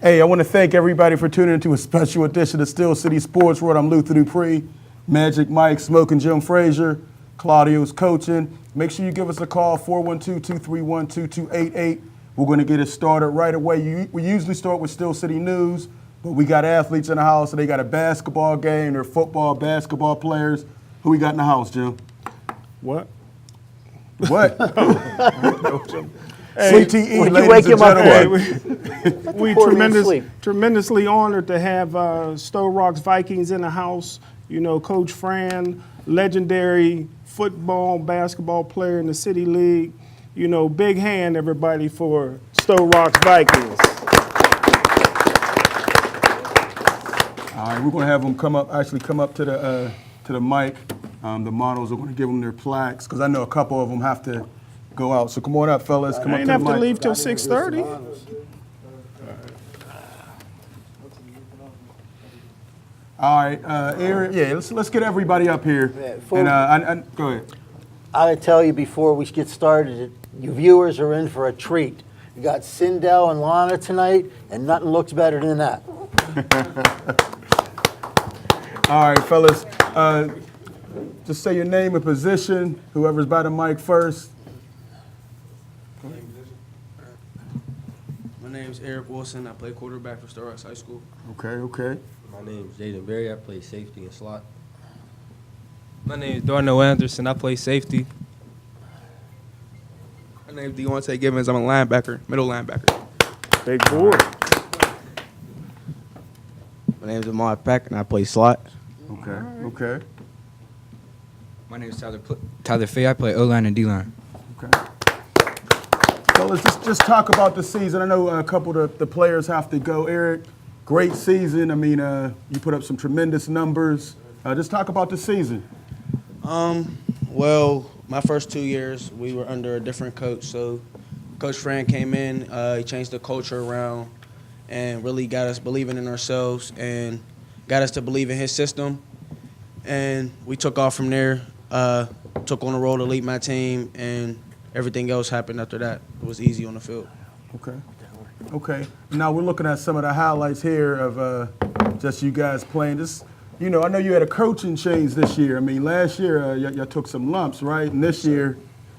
Hey, I want to thank everybody for tuning into a special edition of Steel City Sports World. I'm Luther Dupree, Magic Mike, Smoking Jim Frazier, Claudio's coaching. Make sure you give us a call, 412-231-2288. We're going to get it started right away. We usually start with Steel City News, but we got athletes in the house, so they got a basketball game. They're football, basketball players. Who we got in the house, Jim? What? What? Hey, CTE, ladies and gentlemen. We tremendously honored to have Stowe Rocks Vikings in the house. You know, Coach Fran, legendary football, basketball player in the City League. You know, big hand, everybody, for Stowe Rocks Vikings. All right, we're going to have them come up to the mic. The models are going to give them their plaques because I know a couple of them have to go out. So come on up, fellas. Come up to the mic. I ain't have to leave till 6:30. All right, Aaron. Yeah, let's get everybody up here. Go ahead. I gotta tell you before we get started, you viewers are in for a treat. You got Sindel and Lana tonight, and nothing looks better than that. All right, fellas. Just say your name and position. Whoever's by the mic first. My name's Eric Wilson. I play quarterback for Stowe Rocks High School. Okay. My name is Jaden Berry. I play safety and slot. My name is Darnell Anderson. I play safety. My name's Deontay Givens. I'm a linebacker, middle linebacker. Big boy. My name's Ahmad Peck, and I play slot. Okay. My name is Tyler Fay. I play O-line and D-line. Okay. Fellas, just talk about the season. I know a couple of the players have to go. Eric, great season. I mean, you put up some tremendous numbers. Just talk about the season. Well, my first 2 years, we were under a different coach. So Coach Fran came in. He changed the culture around and really got us believing in ourselves and got us to believe in his system. And we took off from there, took on the role to lead my team, and everything else happened after that. It was easy on the field. Okay. Now we're looking at some of the highlights here of just you guys playing. Just, I know you had a coaching change this year. I mean, last year y'all took some lumps, right? And this year,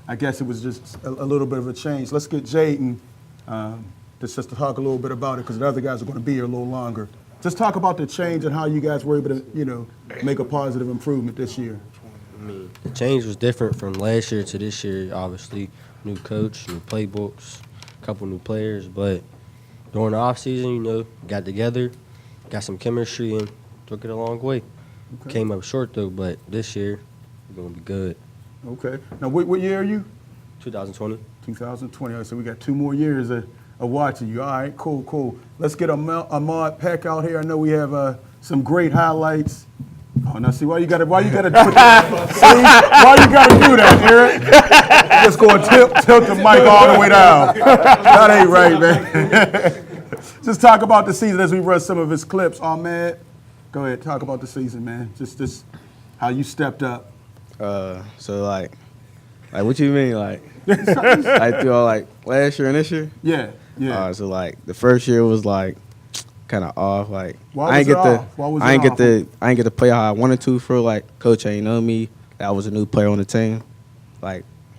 I guess it was just a little bit of a change. Let's get Jaden just to talk a little bit about it because the other guys are going to be here a little longer. Just talk about the change and how you guys were able to, make a positive improvement this year. I mean, the change was different from last year to this year, obviously. New coach, new playbooks, a couple new players. But during the offseason, got together, got some chemistry, and took it a long way. Okay. Came up short, though, but this year, we're going to be good. Okay. Now, what year are you? 2020. 2020. All right, so we got 2 more years of watching you. All right, cool. Let's get Ahmad Peck out here. I know we have some great highlights. Oh, now see why you gotta do that? See why you gotta do that, Eric? Just going tilt the mic all the way down. That ain't right, man. Just talk about the season as we run some of his clips. Ahmad, go ahead, talk about the season, man. Just how you stepped up. So like what you mean, like through all last year and this year? Yeah. So the first year was kind of off. I ain't get to play how I wanted to for coach ain't know me. I was a new player on the team,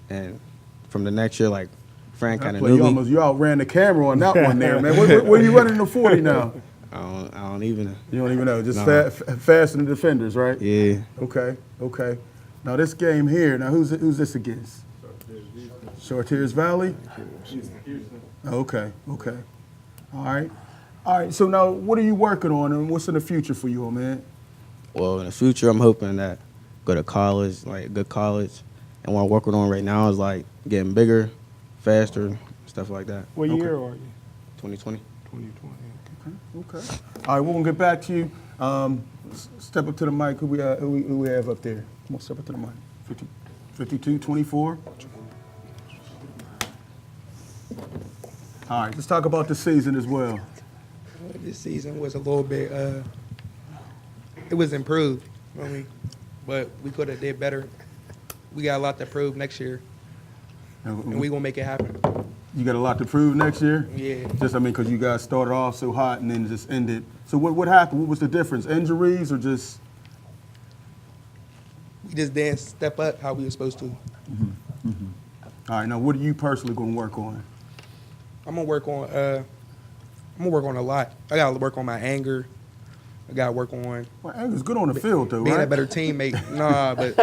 and from the next year Fran kind of knew me. You outran the camera on that one there, man. What are you running in the 40 now? I don't even know. You don't even know. Just fast in the defenders, right? Yeah. Okay. Now this game here. Now who's this against? Shortiers Valley. Okay. All right, so now what are you working on and what's in the future for you, man? Well, in the future, I'm hoping that go to college, good college. And what I'm working on right now is getting bigger, faster, stuff like that. What year are you? 2020. 2020. Okay. All right, we're going to get back to you. Step up to the mic. Who we have up there? Come on, step up to the mic. 52, 24. All right, let's talk about the season as well. This season was a little bit, it was improved, but we could have did better. We got a lot to prove next year, and we gonna make it happen. You got a lot to prove next year? Yeah. Just, I mean, because you guys started off so hot and then just ended. So what happened? What was the difference? Injuries or just? We just didn't step up how we were supposed to. All right, now what are you personally going to work on? I'm gonna work on a lot. I gotta work on my anger. I gotta work on Well, Anger's good on the field, though, being right? a better teammate. Nah, but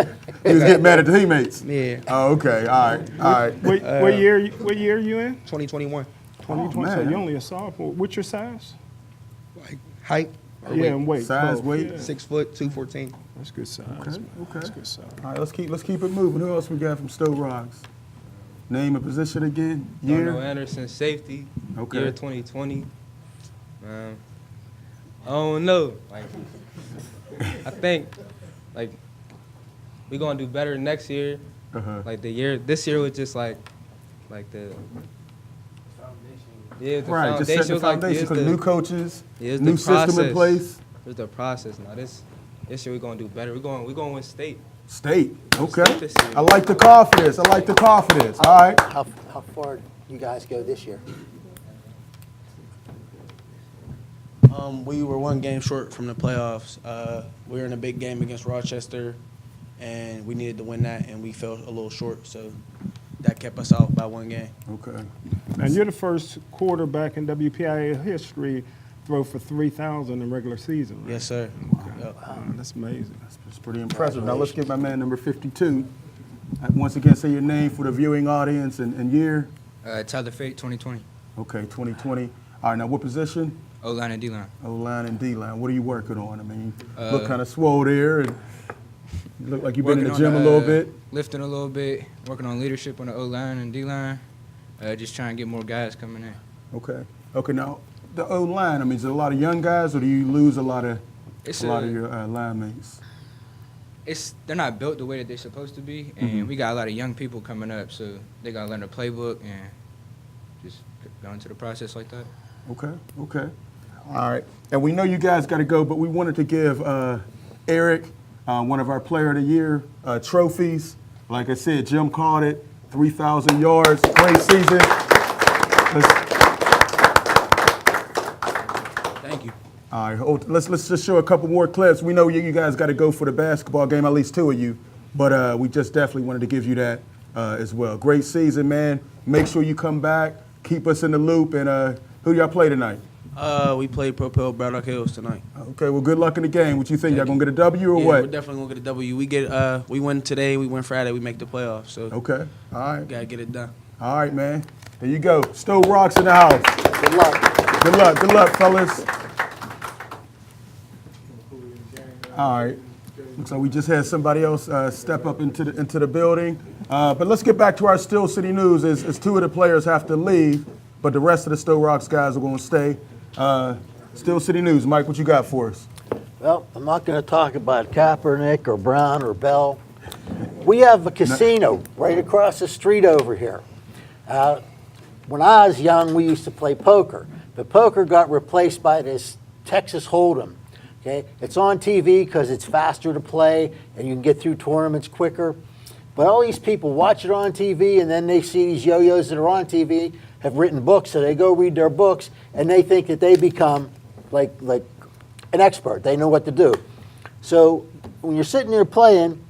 He was getting mad at the teammates. yeah, Oh, okay. All right. What year are you in? 2021. 2020. So man. you're only a sophomore. What's your size? Like height, or Yeah, weight. and weight. Size, both. weight? Yeah. 6 foot, 214. That's good size. Okay, man. okay. That's good size. All right, let's keep it moving. Who else we got from Stowe Rocks? Name and position again. Darnell Year. Anderson, safety. Okay. Year 2020. I don't know. Like, I think, like, we gonna do better next year. Uh-huh. Like this year was just like the. Yeah, the Right, just setting the was like, foundation it's because the- new coaches, it's new the system in process. place. It's the process. Now this year we gonna do better. We going to win state. State. Okay. State this year. I like the confidence. All right. How far you guys go this year? We were one game short from the playoffs. We were in a big game against Rochester, and we needed to win that, and we fell a little short, so that kept us out by one game. Okay. And you're the first quarterback in WPIA history throw for 3,000 in regular season, right? Yes, sir. Yep. Wow, that's amazing. That's pretty impressive. Now let's get my man number 52. Once again, say your name for the viewing audience and year. Tyler Fate, 2020. Okay, 2020. All right, now what position? O-line and D-line. O-line and D-line. What are you working on? I mean, you look kind of swole there, and you look like you've been in the Working gym on, a little bit. Lifting a little bit, working on leadership on the O-line and D-line. Just trying to get more guys coming in. Okay. Okay, now, the O-line, I mean, is it a lot of young guys, or do you lose a lot of your line mates? They're not built the way that they're supposed to be, and we got a lot of young people coming up, so they got to learn the playbook and just go into the process like that. Okay, okay. All right. And we know you guys got to go, but we wanted to give Eric, one of our Player of the Year trophies. Like I said, Jim called it, 3,000 yards, great season. Thank you. All right, let's just show a couple more clips. We know you guys got to go for the basketball game, at least two of you, but we just definitely wanted to give you that as well. Great season, man. Make sure you come back, keep us in the loop, and who y'all play tonight? We played Propel Braddock Hills tonight. Okay, well, good luck in the game. What you think? Y'all gonna get a W or Yeah, what? we're definitely gonna get a W. We win today, we win Friday, we make the playoffs. So Okay, all right. gotta get it done. All right, man. There you go. Stowe Rocks in the house. Good luck. Good luck, fellas. All right. Looks like we just had somebody else step up into the building. But let's get back to our Steel City news. As two of the players have to leave, but the rest of the Stowe Rocks guys are going to stay. Steel City news, Mike. What you got for us? Well, I'm not going to talk about Kaepernick or Brown or Bell. We have a casino right across the street over here. When I was young, we used to play poker. But poker got replaced by this Texas Hold'em. Okay? It's on TV because it's faster to play and you can get through tournaments quicker. But all these people watch it on TV and then they see these yo-yos that are on TV have written books, so they go read their books and they think that they become like an expert. They know what to do. So when you're sitting there playing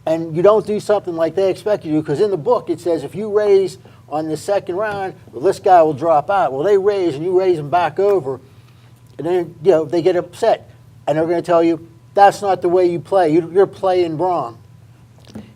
and you don't do something like they expect you to, because in the book it says if you raise on the second round, well, this guy will drop out. Well, they raise and you raise them back over, and then they get upset and they're going to tell you that's not the way you play. You're playing wrong.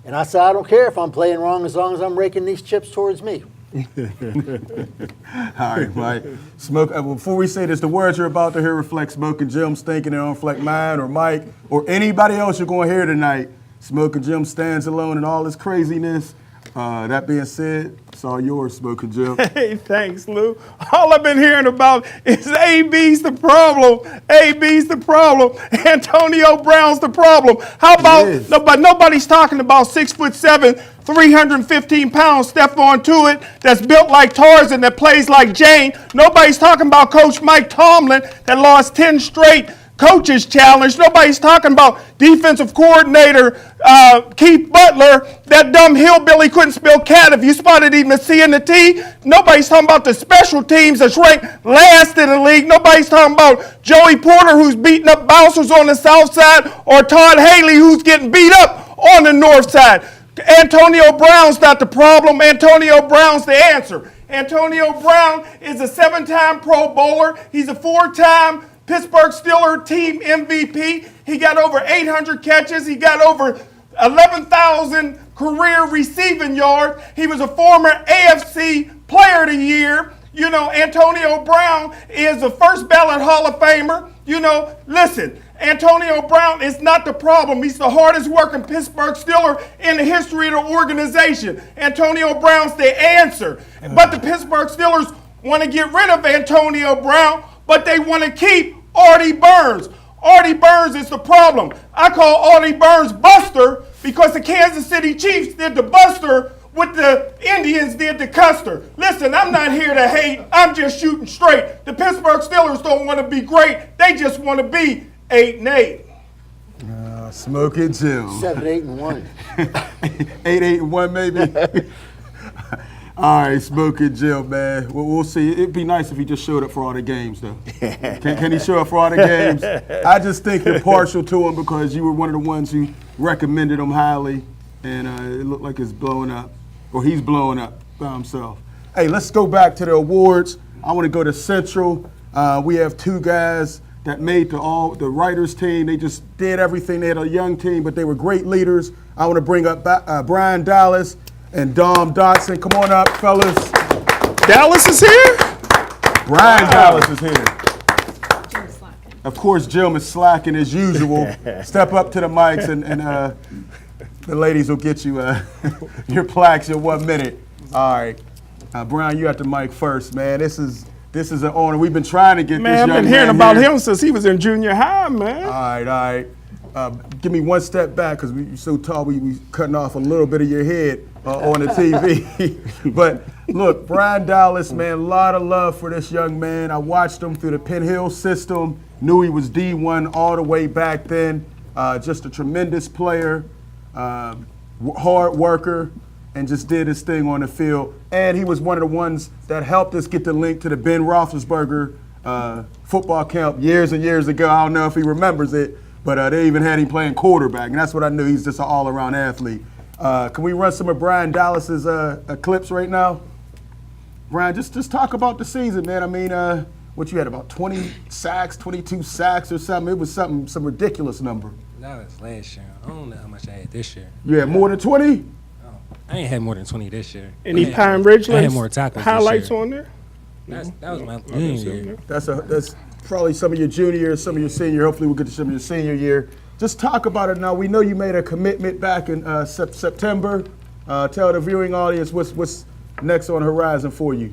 And I said, I don't care if I'm playing wrong as long as I'm raking these chips towards me. All right, Mike. Smoke. Before we say this, the words you're about to hear reflect Smoke and Jim's thinking. They don't reflect mine or Mike or anybody else you're going to hear tonight. Smoke and Jim stands alone in all his craziness. That being said, it's all yours, Smoke and Jim. Hey, thanks, Lou. All I've been hearing about is AB's the problem. AB's the problem. Antonio Brown's the problem. How about nobody's talking about 6'7", 315 pounds Stephon Tuitt that's built like Tarzan, that plays like Jane. Nobody's talking about Coach Mike Tomlin that lost 10 straight coaches challenge. Nobody's talking about defensive coordinator Keith Butler. That dumb hillbilly couldn't spell cat if you spotted him a C and a T. Nobody's talking about the special teams that's ranked last in the league. Nobody's talking about Joey Porter, who's beating up bouncers on the south side, or Todd Haley, who's getting beat up on the north side. Antonio Brown's not the problem. Antonio Brown's the answer. Antonio Brown is a 7-time Pro Bowler. He's a 4-time Pittsburgh Steelers team MVP. He got over 800 catches. He got over 11,000 career receiving yards. He was a former AFC Player of the Year. You know, Antonio Brown is a first ballot Hall of Famer. You know, listen, Antonio Brown is not the problem. He's the hardest working Pittsburgh Steeler in the history of the organization. Antonio Brown's the answer. But the Pittsburgh Steelers want to get rid of Antonio Brown, but they want to keep Artie Burns. Artie Burns is the problem. I call Artie Burns Buster because the Kansas City Chiefs did the Buster what the Indians did to Custer. Listen, I'm not here to hate. I'm just shooting straight. The Pittsburgh Steelers don't want to be great. They just want to be 8-8. Smoky Jim. 7-8-1. 8-8-1 maybe. All right, Smoky Jim, man. We'll see. It'd be nice if he just showed up for all the games, though. Can he show up for all the games? I just think you're partial to him because you were one of the ones who recommended him highly, and it looked like it's blowing up, or he's blowing up by himself. Hey, let's go back to the awards. I want to go to Central. We have two guys that made the writers team. They just did everything. They had a young team, but they were great leaders. I want to bring up Brian Dallas and Dom Dotson. Come on up, fellas. Dallas is here? Brian Dallas is here. Of course, Jim is slacking as usual. Step up to the mics and the ladies will get you your plaques in 1 minute. All right. Brian, you got the mic first, man. This is an honor. We've been trying to get this young man I've been hearing about him since he was in junior high, man. All right. Give me one step back because you're so tall. We cutting off a little bit of your head on the TV. But look, Brian Dallas, man, a lot of love for this young man. I watched him through the Penn Hill system. Knew he was D1 all the way back then. Just a tremendous player, hard worker, and just did his thing on the field. And he was one of the ones that helped us get the link to the Ben Roethlisberger football camp years and years ago. I don't know if he remembers it, but they even had him playing quarterback, and that's what I knew. He's just an all-around athlete. Can we run some of Brian Dallas's clips right now? Brian, just talk about the season, man. I mean, what you had, about 20 sacks, 22 sacks or something? It was some ridiculous number. That was last year. I don't know how much I had this year. You had more than 20? I ain't had more than 20 this year. Any Pine Ridgeland I had more tackles highlights this year. on there? That was my junior year. That's probably some of your junior year, some of your senior. Hopefully we'll get to some of your senior year. Just talk about it now. We know you made a commitment back in September. Tell the viewing audience what's next on the horizon for you.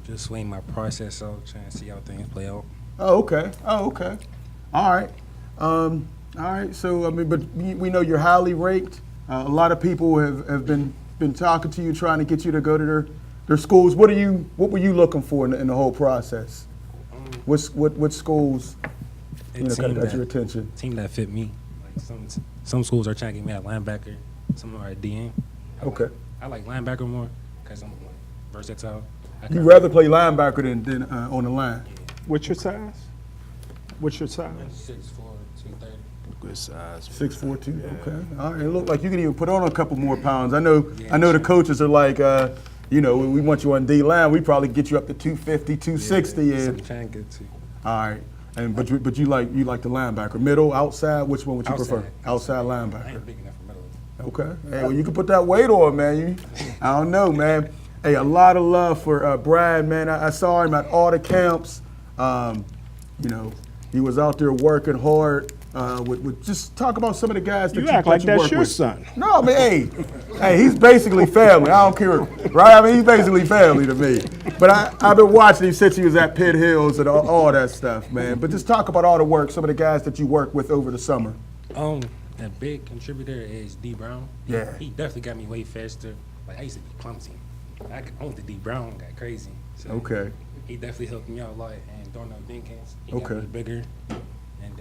Just waiting my process out, trying to see how things play out. Oh, okay. All right. All right. So, I mean, but we know you're highly ranked. A lot of people have been talking to you, trying to get you to go to their schools. What were you looking for in the whole process? What schools got your attention? Team that fit me. Like some schools are trying to get me at linebacker. Some are at DN. I like linebacker more because I'm versatile. You rather play linebacker than on the line. Yeah. What's your size? 6'4", 230. Good size. 6'4", 2. Okay. All right. It looked like you can even put on a couple more pounds. I know the coaches are like, when we want you on D line, we probably get you up to 250, 260. Yeah, and trying to get to. all right. And but you like the linebacker, middle, outside. Which one would you prefer? Outside I linebacker. ain't big enough for middle. Okay. Hey, well, you can put that weight on, man. I don't know, man. Hey, a lot of love for Brad, man. I saw him at all the camps. He was out there working hard. With just talk about some of the guys that You act like that that's work your with. son. No, man. Hey, he's basically family. I don't care, right? I mean, he's basically family to me. But I've been watching him since he was at Pitt Hills and all that stuff, man. But just talk about all the work, some of the guys that you work with over the summer. A big contributor is D Brown. Yeah. He definitely got me way faster. Like I used to be clumsy. I went to D Brown, got crazy. So Okay. He definitely helped me out a lot. And Darnell Dinkins, he got Okay. me bigger. And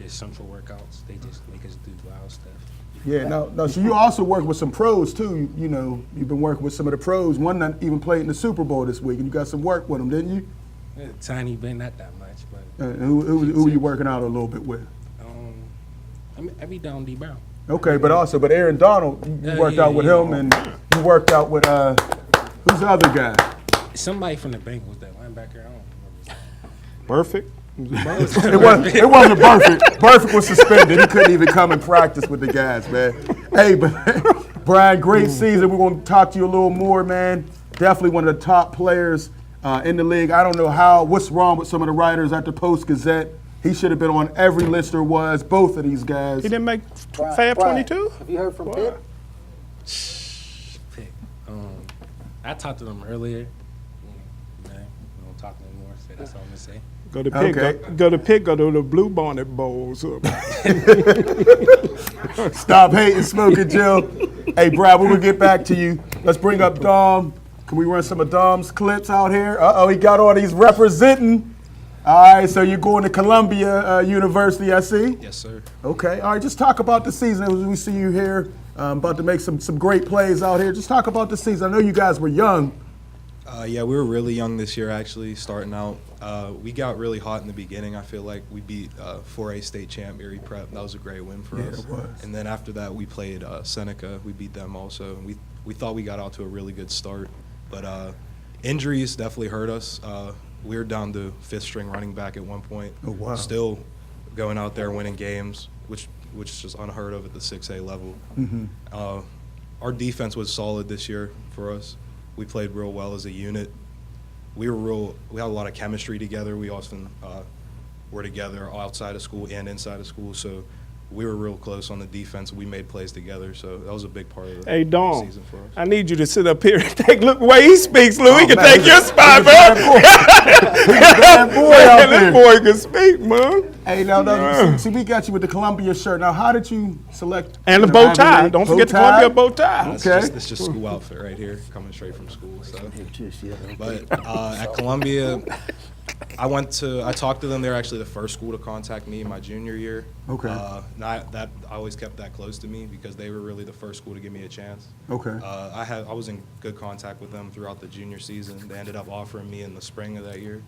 just simple workouts. They just make us do wild stuff. Yeah, no. So you also work with some pros too. You know, you've been working with some of the pros. One that even played in the Super Bowl this week, and you got some work with them, didn't you? A tiny bit, not that much, but Who are you working out a little bit with? I be down D Brown. Okay, but Aaron Donald, you worked out with him, and you worked out with who's the other guy? Somebody from the Bengals, that linebacker. I don't remember. Perfect. It wasn't Burfict. Burfict was suspended. He couldn't even come and practice with the guys, man. Hey, but Brian, great season. We're going to talk to you a little more, man. Definitely one of the top players in the league. I don't know what's wrong with some of the writers at the Post-Gazette. He should have been on every list there was, both of these guys. He didn't make Brian, Fab 22? Have you heard from Pitt? Pick. I talked to them earlier. Man, we don't talk anymore, so that's all I'm gonna say. Go to Pitt. Okay. Go to the Blue Bonnet Bowls. Stop hating, Smoking Jill. Hey, Brad, we're going to get back to you. Let's bring up Dom. Can we run some of Dom's clips out here? Uh-oh, he got all these representing. All right, so you're going to Columbia University, I see? Yes, sir. Okay, all right, just talk about the season. As we see you here, about to make some great plays out here. Just talk about the season. I know you guys were young. Yeah, we were really young this year, actually, starting out. We got really hot in the beginning. I feel like we beat 4A state champ Erie Prep. That was a great win for us. It was. And then after that, we played Seneca. We beat them also. And we thought we got out to a really good start. But injuries definitely hurt us. We were down to fifth-string running back at one point. Oh, wow. Still going out there winning games, which is just unheard of at the 6A level. Mm-hmm. Our defense was solid this year for us. We played real well as a unit. We had a lot of chemistry together. We often were together outside of school and inside of school, so we were real close on the defense. We made plays together, so that was a big part of the Hey, Dom, season for us. I need you to sit up here and look the way he speaks, Lou. He can man, take your spot, bro. Bad boy out This there. boy can speak, man. Hey, no, see, we got you with the Columbia shirt. Now, how did you select? And the you know, bow Ivy tie. League Don't bow forget the tie? Columbia bow tie. Okay. It's just school outfit right here, coming straight from school. So, but at Columbia, I talked to them. They were actually the first school to contact me my junior year. Okay. I always kept that close to me because they were really the first school to give me a chance. Okay. I was in good contact with them throughout the junior season. They ended up offering me in the spring of that year,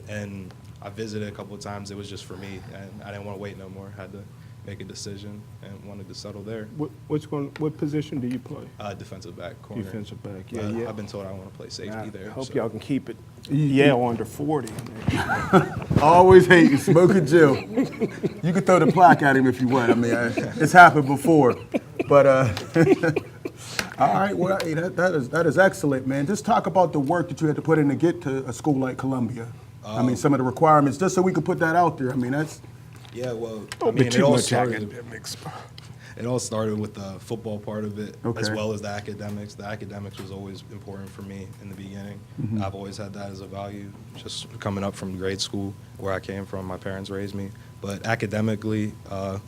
and I visited a couple of times. It was just for me, and I didn't want to wait no more. I had to make a decision and wanted to settle there. What position do you play? Defensive back, corner. Defensive back. But Yeah. I've been told I want to play safety there. I hope so. y'all can keep it. Yeah, under 40. Always hating, Smoking Jill. You can throw the plaque at him if you want. I mean, it's happened before. But all right, well, hey, that is excellent, man. Just talk about the work that you had to put in to get to a school like Columbia. I mean, some of the requirements, just so we could put that out there. I mean, that's. Yeah, well, Don't I mean, be it too all much started. academics. It all started with the football part of it, Okay. as well as the academics. The academics was always important for me in the beginning. Mm-hmm. I've always had that as a value, just coming up from grade school, where I came from. My parents raised me. But academically, I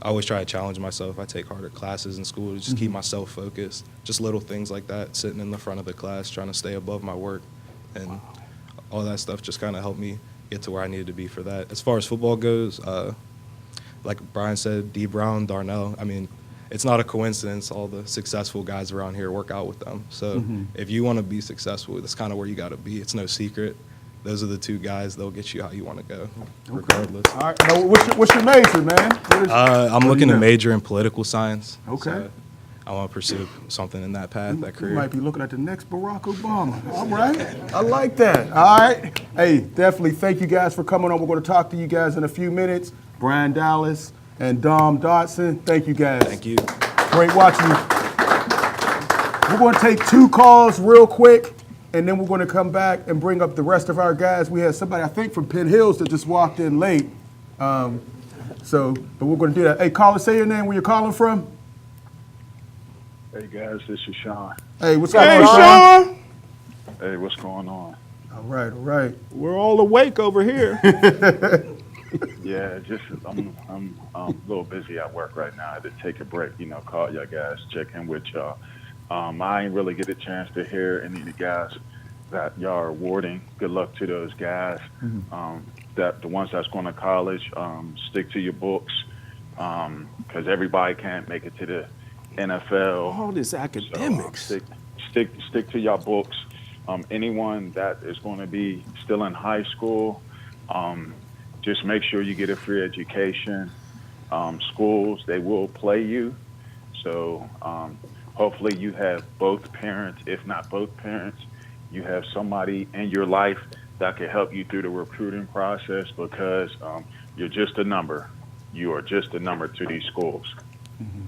always try to challenge myself. I take harder classes in school to just keep myself focused. Just little things like that, sitting in the front of the class, trying to stay above my work. And all that stuff just kind of helped me get to where I needed to be for that. As far as football goes, like Brian said, D. Brown, Darnell, I mean, it's not a coincidence all the successful guys around here work out with them. So if you want to be successful, that's kind of where you got to be. It's no secret. Those are the two guys. They'll get you how you want to go, regardless. All right. Now, what's your major, man? I'm looking to major in political science. Okay. So I want to pursue something in that path, that You career. might be looking at the next Barack Obama. All right. I like that. All right. Hey, definitely thank you guys for coming on. We're going to talk to you guys in a few minutes. Brian Dallas and Dom Dotson. Thank you guys. Thank you. Great watching you. We're going to take 2 calls real quick, and then we're going to come back and bring up the rest of our guys. We had somebody, I think, from Penn Hills that just walked in late. But we're going to do that. Hey, caller, say your name, where you're calling from. Hey guys, this is Sean. Hey, what's going Hey, on, Sean. Hey, what's going on? All right, all right. We're all awake over here. Yeah, just I'm a little busy at work right now. I had to take a break, call y'all guys, check in with y'all. I didn't really get a chance to hear any of the guys that y'all are awarding. Good luck to those guys. That the ones that's going to college, stick to your books, because everybody can't make it to the NFL. All this So academics. stick to your books. Anyone that is going to be still in high school, just make sure you get a free education. Schools, they will play you. So hopefully you have both parents, if not both parents, you have somebody in your life that can help you through the recruiting process, because you're just a number. You are just a number to these schools.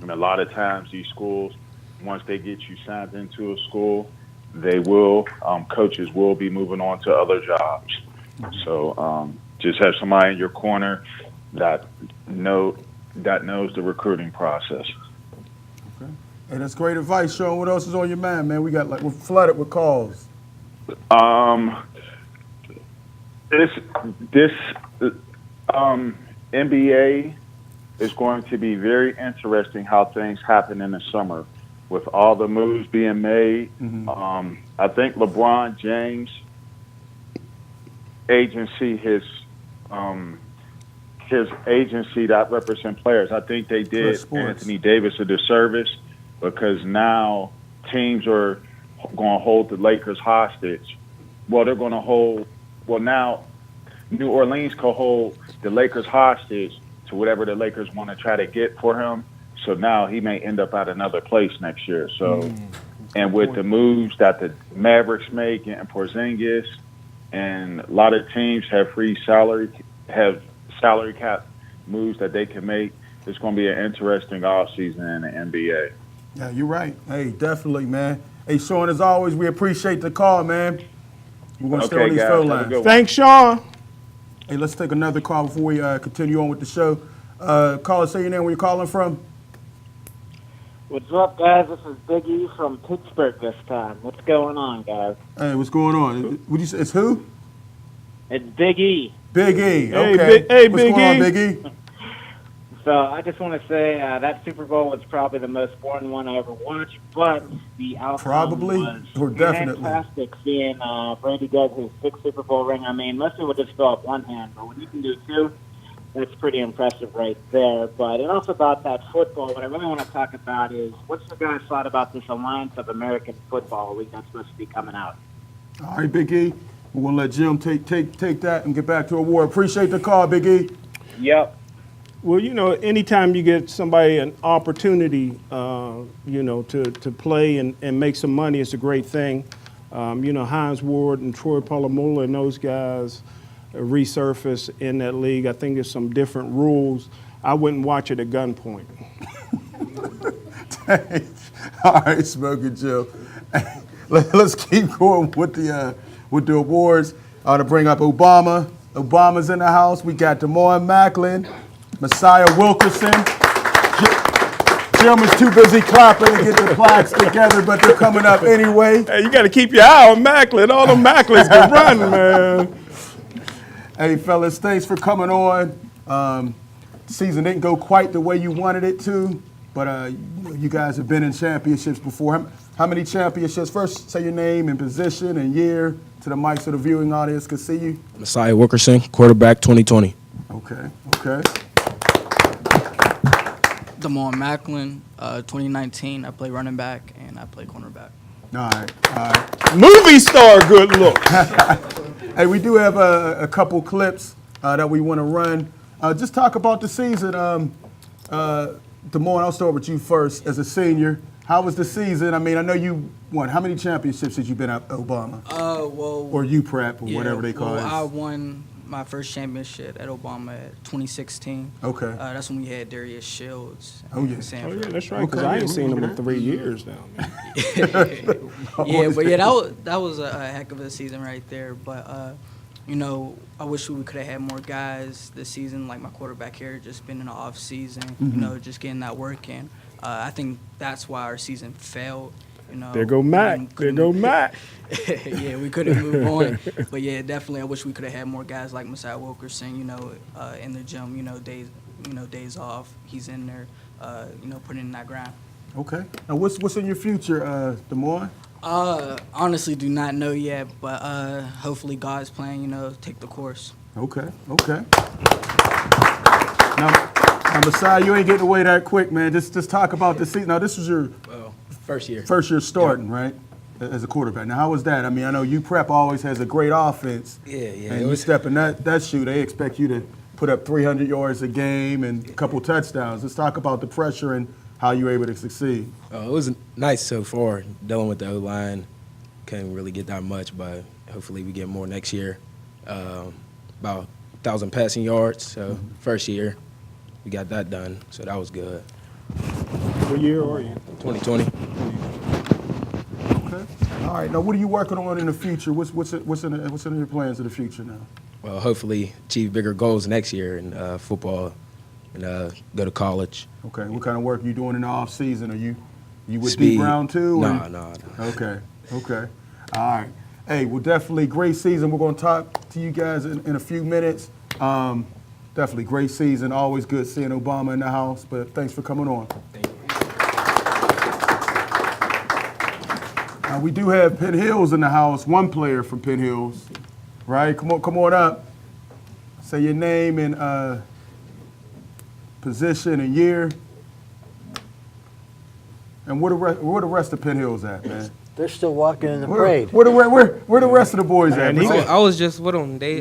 And a lot of times these schools, once they get you signed into a school, they will, coaches will be moving on to other jobs. So just have somebody in your corner that knows the recruiting process. Okay. Hey, that's great advice, Sean. What else is on your mind, man? We're flooded with calls. This NBA is going to be very interesting how things happen in the summer with all the moves being made. I think LeBron James agency, his agency that represent players, I think they did Anthony Davis a disservice, because now teams are going to hold the Lakers hostage. Well, they're going to hold. Well, now New Orleans can hold the Lakers hostage to whatever the Lakers want to try to get for him. So now he may end up at another place next year. So, and with the moves that the Mavericks make and Porzingis, and a lot of teams have salary cap moves that they can make, it's going to be an interesting offseason in the NBA. Yeah, you're right. Hey, definitely, man. Hey, Sean, as always, we appreciate the call, man. We're going to stay on these phone lines. Thanks, Sean. Hey, let's take another call before we continue on with the show. Caller, say your name, where you're calling from. What's up, guys? This is Big E from Pittsburgh this time. What's going on, guys? Hey, what's going on? Would you say it's who? It's Big E. Big E. Hey, Okay. What's Big going on, E? Big E? So I just want to say that Super Bowl was probably the most boring one I ever watched, but the outcome was or definitely fantastic. Seeing Brady get his 6th Super Bowl ring. I mean, most people would just fill up one hand, but when you can do 2, that's pretty impressive right there. But and also about that football, what I really want to talk about is what's the guys thought about this Alliance of American Football League that's supposed to be coming out? All right, Big E. We're going to let Jim take that and get back to award. Appreciate the call, Big E. Yep. Well, anytime you get somebody an opportunity, to play and make some money, it's a great thing. Hines Ward and Troy Polamalu and those guys resurface in that league. I think there's some different rules. I wouldn't watch it at gunpoint. All right, Smoking Joe. Let's keep going with the awards. To bring up Obama. Obama's in the house. We got Damon Macklin, Messiah Wilkerson. Jim is too busy clapping to get the plaques together, but they're coming up anyway. Hey, you got to keep your eye on Macklin. All the Macklins can run, man. Hey, fellas, thanks for coming on. Season didn't go quite the way you wanted it to, but you guys have been in championships before. How many championships? First, say your name and position and year to the mic so the viewing audience can see you. Messiah Wilkerson, quarterback 2020. Okay. Damon Macklin, 2019. I play running back and I play cornerback. All right. Movie star, good look. Hey, we do have a couple clips that we want to run. Just talk about the season. Damon, I'll start with you first. As a senior, how was the season? I mean, I know you won. How many championships had you been at Obama? Or UPrep, or whatever they call it. I won my first championship at Obama at 2016. Okay. That's when we had Darius Shields. Oh, yeah. That's right, because I ain't seen him in 3 years now. That was a heck of a season right there. But, I wish we could have had more guys this season, like my quarterback here, just been in the off season, just getting that work in. I think that's why our season failed. There go Mac. Yeah, we couldn't move on. But yeah, definitely, I wish we could have had more guys like Messiah Wilkerson. In the gym. Days off, he's in there. Putting in that grind. Okay. Now, what's in your future, Damon? Honestly, do not know yet, but hopefully God's plan, take the course. Okay. Now, Masai, you ain't getting away that quick, man. Just talk about the season. Now, this was your First year. first year starting, right, as a quarterback. Now, how was that? I mean, I know UPrep always has a great offense. Yeah. And you step in that shoe, they expect you to put up 300 yards a game and a couple touchdowns. Let's talk about the pressure and how you were able to succeed. It was nice so far dealing with the O-line. Couldn't really get that much, but hopefully we get more next year. About 1,000 passing yards. So first year, we got that done. So that was good. What year are you? 2020. Okay. All right. Now, what are you working on in the future? What's in your plans in the future now? Well, hopefully achieve bigger goals next year in football and go to college. Okay. What kind of work are you doing in the off season? Are you with Speed. Deep Round too? No. Okay. All right. Hey, well, definitely great season. We're going to talk to you guys in a few minutes. Definitely great season. Always good seeing Obama in the house. But thanks for coming on. Thank you. We do have Penn Hills in the house. One player from Penn Hills, right? Come on up. Say your name and position and year. And where the rest of Penn Hills at, man? They're still walking in the parade. Where the rest of the boys at? I was just with them. They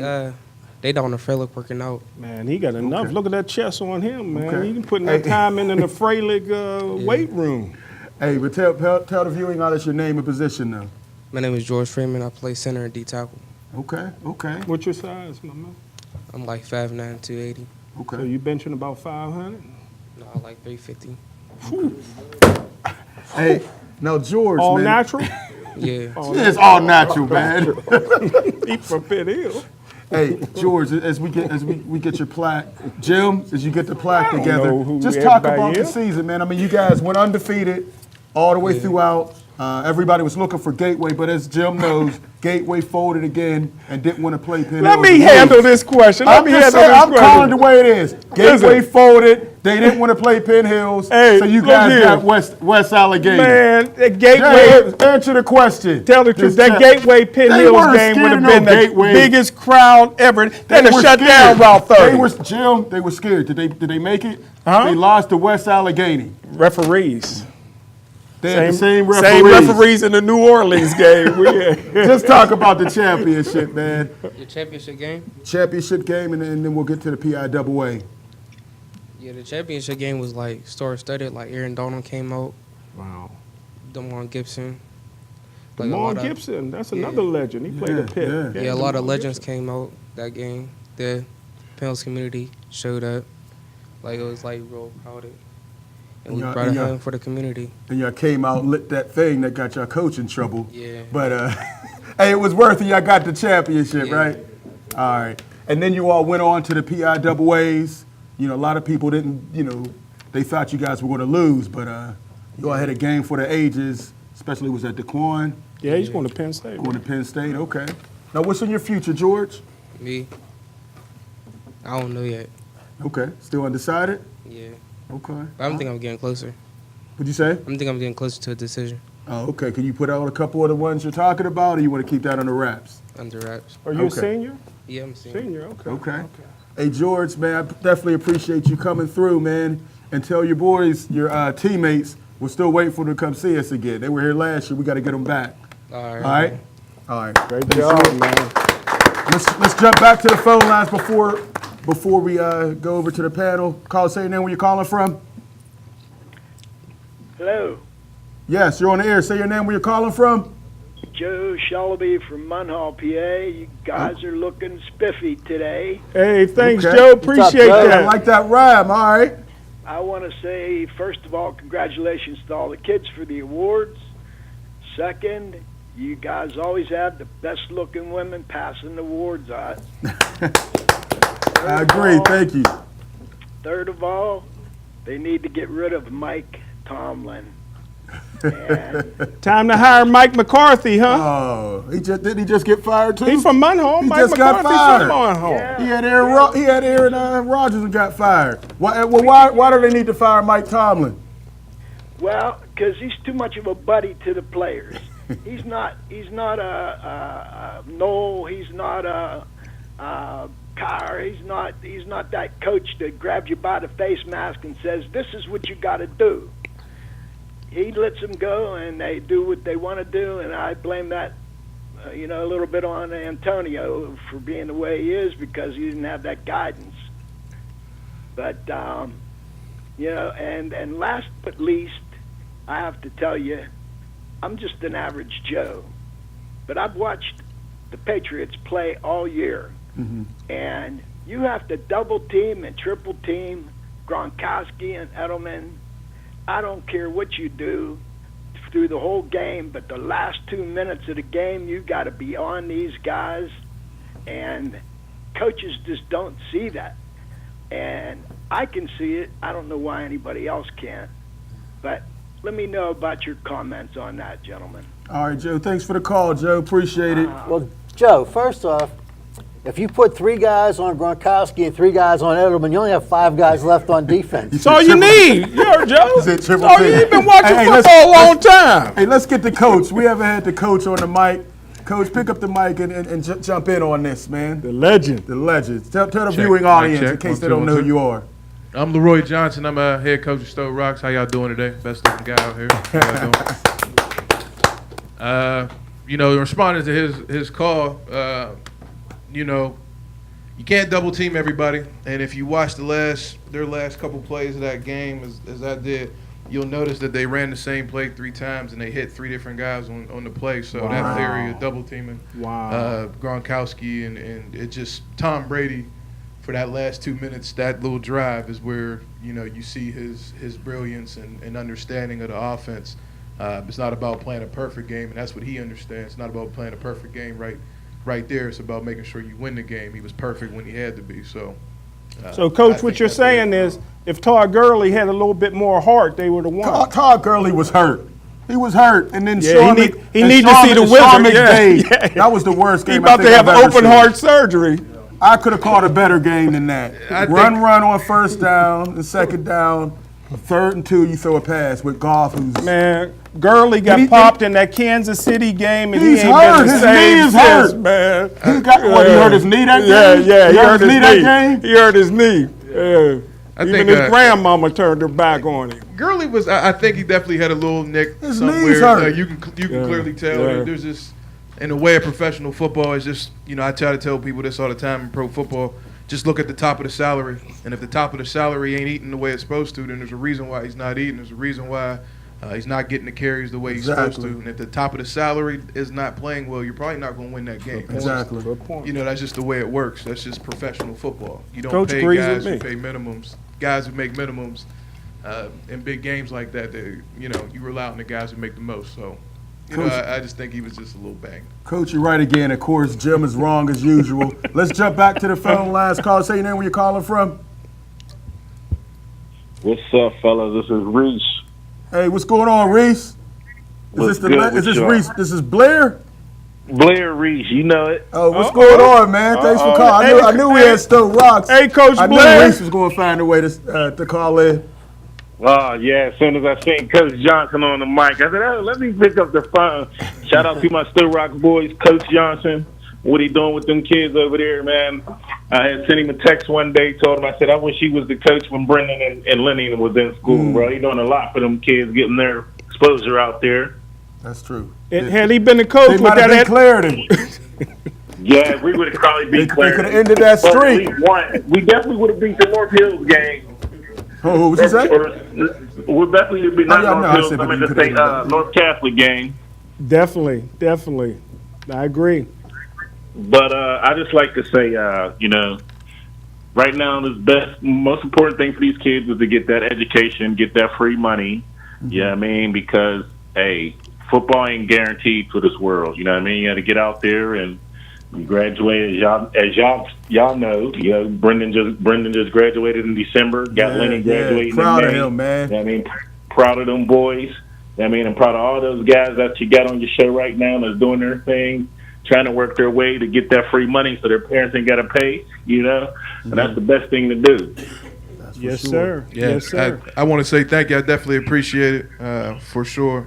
down the Frelick working out. Man, he got enough. Okay. Look at that chest on him, man. Okay. He been putting that time in the Frelick weight room. Hey, but tell the viewing audience your name and position now. My name is George Freeman. I play center and D tackle. Okay. What's your size, my man? I'm like 5'9", 280. Okay. So you benching about 500? No, I like 350. Hey, now George, All man. natural? Yeah. It's all natural, man. He from Pitt Hill. Hey, George, as we get your plaque, Jim, as you get the plaque know together, who just talk everybody about the is. season, man. I mean, you guys went undefeated all the way throughout. Everybody was looking for Gateway, but as Jim knows, Gateway folded again and didn't want to play Penn Let Hills me again. handle this question. I'm calling it the way it is. Gateway folded. They didn't want to play Penn Hills, Hey, so you look guys here. got West Allegheny. Man, that Jay, Gateway, answer the question. tell the truth, that This- Gateway Penn They Hills weren't game scared would have of been no the Gateway. biggest crowd ever. They'd have were shut scared. down Route 30. They were scared. Did they make it? Huh? They lost to West Allegheny. Referees. They had the same referees. Same referees in the New Orleans game. Just talk about the championship, man. The championship game? Championship game, and then we'll get to the PIAA. Yeah, the championship game was like star-studded. Like Aaron Donald came out. Wow. Demar Gibson. Like Lamar Gibson, that's another legend. He played at Pitt. Yeah, a lot of legends came out that game. The Penn Hills community showed up. Like it was like real crowded. And we brought it home for the community. And y'all came out and lit that thing that got y'all coach in trouble. Yeah. But, hey, it was worth it. Y'all got the championship, right? All right. And then you all went on to the PIAAs. You know, a lot of people didn't, they thought you guys were going to lose. But you all had a game for the ages, especially was at DeQuan. Yeah, he's going to Penn State. Going to Penn State, okay. Now, what's in your future, George? Me? I don't know yet. Okay. Still undecided? Yeah. Okay. But I think I'm getting closer. What'd you say? I think I'm getting closer to a decision. Oh, okay. Can you put out a couple of the ones you're talking about, or you want to keep that under wraps? Under wraps. Are you a Okay. senior? Yeah, I'm a senior. Senior, Okay. Hey, George, man, I definitely appreciate you coming through, man. And tell your boys, your teammates, we're still waiting for them to come see us again. They were here last year. We got to get them back. All right. All right? All right. Great job, man. Let's jump back to the phone lines before we go over to the panel. Call, say your name, where you're calling from. Hello, Yes, you're on the air. Say your name, where you're calling from. Joe Shallaby from Munhall, PA. You guys are looking spiffy today. Hey, thanks, Okay. Joe. Appreciate I that. like that rhyme. All right. I want to say, first of all, congratulations to all the kids for the awards. Second, you guys always have the best-looking women passing the awards out. I agree. Thank you. Third of all, they need to get rid of Mike Tomlin. Time to hire Mike McCarthy, huh? Oh, didn't he just get fired too? He's from Munhall. He Mike just got McCarthy fired. from Munhall. Yeah. He had Aaron Rodgers and got fired. Why do they need to fire Mike Tomlin? Well, because he's too much of a buddy to the players. He's not a Noel. He's not a Kyr. He's not that coach that grabs you by the face mask and says, "This is what you got to do." He lets them go, and they do what they want to do, and I blame that, a little bit on Antonio for being the way he is because he didn't have that guidance. But and last but least, I have to tell you, I'm just an average Joe, but I've watched the Patriots play all year, and you have to double team and triple team Gronkowski and Edelman. I don't care what you do through the whole game, but the last 2 minutes of the game, you got to be on these guys, and coaches just don't see that. And I can see it. I don't know why anybody else can't, but let me know about your comments on that, gentlemen. All right, Joe. Thanks for the call, Joe. Appreciate it. Well, Joe, first off, if you put 3 guys on Gronkowski and 3 guys on Edelman, you only have 5 guys left on defense. That's all you need. You heard Joe. That's You've been watching football a long time. Hey, let's get the coach. We haven't had the coach on the mic. Coach, pick up the mic and jump in on this, man. The legend. The legend. Tell the viewing audience in case they don't know who you are. I'm Leroy Johnson. I'm a head coach of Stowe Rocks. How y'all doing today? Best looking guy out here. How y'all doing? Responding to his call, you can't double team everybody. And if you watch their last couple plays of that game, as I did, you'll notice that they ran the same play 3 times and they hit 3 different guys on the play. So that theory of double teaming Gronkowski and it just Tom Brady for that last 2 minutes, that little drive is where you see his brilliance and understanding of the offense. It's not about playing a perfect game, and that's what he understands. It's not about playing a perfect game right there. It's about making sure you win the game. He was perfect when he had to be. So, Coach, what you're saying is if Todd Gurley had a little bit more heart, they would have won. Todd Gurley was hurt. He was hurt, and then he Sean need to see the wizard. Yeah. That was the worst game. He about to have open heart surgery. I could have called a better game than that. Run on first down, and second down, 3rd and 2, you throw a pass with Goff, who's Gurley got popped in that Kansas City game, and he ain't hurt. been the His same knee is since, hurt. man. He hurt his knee that game? Yeah, he hurt his knee that game? He hurt his knee. Yeah. I Even think his grandmama turned her back on him. Gurley was. I think he definitely had a little nick His somewhere. knee's hurt. You can clearly tell. There's just in the way of professional football. It's just I try to tell people this all the time in pro football. Just look at the top of the salary, and if the top of the salary ain't eating the way it's supposed to, then there's a reason why he's not eating. There's a reason why he's not getting the carries the way he's supposed to. And if the top of the salary is not playing well, you're probably not going to win that game. Exactly. That's just the way it works. That's just professional football. You don't Coach pay agrees guys with who me. pay minimums. Guys who make minimums in big games like that, you rely on the guys who make the most. So, I just think he was just a little banged. Coach, you're right again. Of course, Jim is wrong as usual. Let's jump back to the phone lines. Call. Say your name, where you're calling from. What's up, fellas? This is Reese. Hey, what's going on, Reese? Is this Reese? This is Blair? Blair Reese, you know it. Oh, what's going on, man? Thanks for calling. I knew we had Stowe Rocks. Hey, Coach I Blair. knew Reese was going to find a way to call in. Oh, yeah, as soon as I seen Coach Johnson on the mic, I said, oh, let me pick up the phone. Shout out to my Stowe Rocks boys, Coach Johnson. What he doing with them kids over there, man? I had sent him a text one day, told him, I said, I wish he was the coach when Brendan and Lenny was in school, bro. He doing a lot for them kids, getting their exposure out there. That's true. Had he been the coach, They might have been cleared him. Yeah, we would have probably beat Claire. They could have ended that streak. We definitely would have beat the North Hills game. Oh, what you say? We definitely would be not North Hills. I mean to say North Catholic game. Definitely. I agree. But I just like to say, right now the most important thing for these kids is to get that education, get that free money. Yeah, I mean, because hey, football ain't guaranteed for this world. You know what I mean? You got to get out there and graduate. As y'all know, Brendan just graduated in December. Got Lenny graduating. Proud in of May. him, man. You know what I mean, proud of them boys. I mean, I'm proud of all those guys that you got on your show right now that's doing their thing, trying to work their way to get that free money so their parents ain't got to pay, and that's the best thing to do. Yes, sir. Yeah, Yes, sir. I want to say thank you. I definitely appreciate it for sure.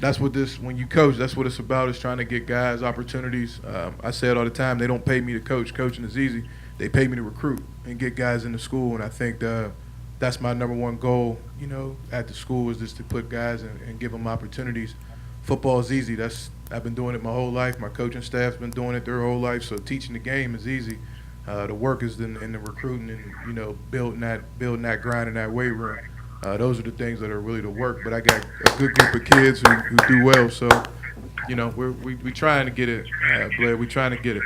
that's what this, when you coach, that's what it's about, is trying to get guys opportunities. I say it all the time, they don't pay me to coach. Coaching is easy. They pay me to recruit and get guys into school, and I think that's my number one goal, at the school, is just to put guys and give them opportunities. Football is easy. I've been doing it my whole life. My coaching staff's been doing it their whole life, so teaching the game is easy. The work is in the recruiting and, building that grind in that weight room. Those are the things that are really the work. But I got a good group of kids who do well. So, we trying to get it, Blair. We trying to get it.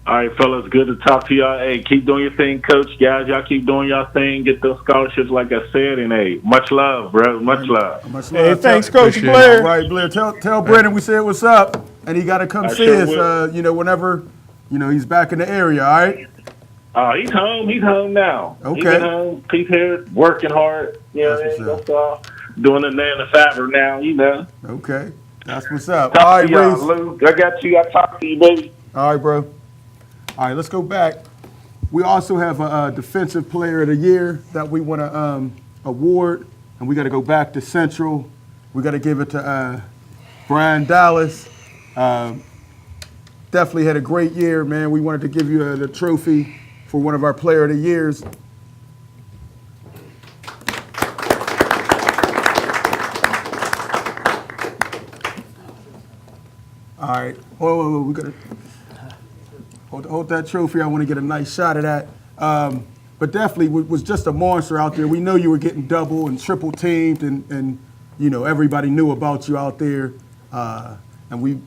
All right, fellas, good to talk to y'all. Hey, keep doing your thing, Coach. Guys, y'all keep doing y'all thing. Get those scholarships, like I said. And, hey, much love, bro. Much love. Much Hey, love. thanks, Coach Blair. All right, Blair. Tell Brandon we said what's up, and he got to come I see sure us. Whenever he's back in the area. All right. He's home. He's home now. Okay. He's at home. He's here working hard. That's all. Doing it in the fiber now. Okay. That's what's up. Talk All right, to y'all, Reese. Lou. I got you. I talk to you, baby. All right, bro. All right, let's go back. We also have a Defensive Player of the Year that we want to award, and we got to go back to Central. We got to give it to Brian Dallas. Definitely had a great year, man. We wanted to give you the trophy for one of our Player of the Years. All right. Whoa, we got to hold that trophy. I want to get a nice shot of that. But definitely was just a monster out there. We know you were getting double and triple teamed, and everybody knew about you out there. And we